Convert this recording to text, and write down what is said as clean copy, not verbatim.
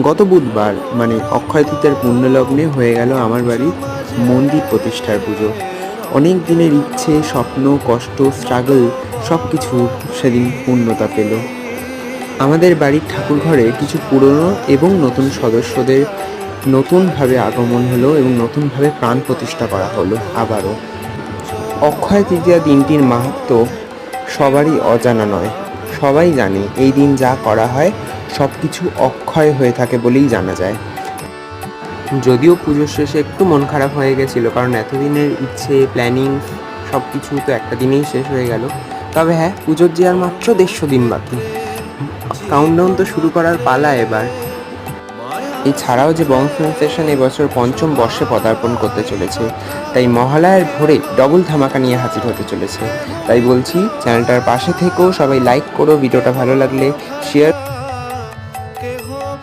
গত বুধবার মানে অক্ষয় তৃতীয়ার পুণ্যলগ্নে হয়ে গেল আমার বাড়ির মন্দির প্রতিষ্ঠার পুজো। অনেক দিনের ইচ্ছে, স্বপ্ন, কষ্ট, স্ট্রাগল সব কিছু সেদিন পূর্ণতা পেল। আমাদের বাড়ির ঠাকুরঘরে কিছু পুরনো এবং নতুন সদস্যদের নতুনভাবে আগমন হলো এবং নতুনভাবে প্রাণ প্রতিষ্ঠা করা হলো আবারও। অক্ষয় তৃতীয়া দিনটির মাহাত্ম্য সবারই অজানা নয়। সবাই জানে এই দিন যা করা হয় সব কিছু অক্ষয় হয়ে থাকে বলেই জানা যায়। যদিও পুজোর শেষে একটু মন খারাপ হয়ে গেছিলো, কারণ এতদিনের ইচ্ছে, প্ল্যানিং সব কিছু তো একটা দিনেই শেষ হয়ে গেল। তবে হ্যাঁ, পুজোর যে আর মাত্র 150 দিন বাকি। কাউন্টডাউন তো শুরু করার পালা এবার। এছাড়াও যে বংশ সেশন এবছর পঞ্চম বর্ষে পদার্পণ করতে চলেছে, তাই মহালয়ার ভোরে ডবল ধামাকা নিয়ে হাজির হতে চলেছে। তাই বলছি, চ্যানেলটার পাশে থেকেও সবাই লাইক করো, ভিডিওটা ভালো লাগলে শেয়ার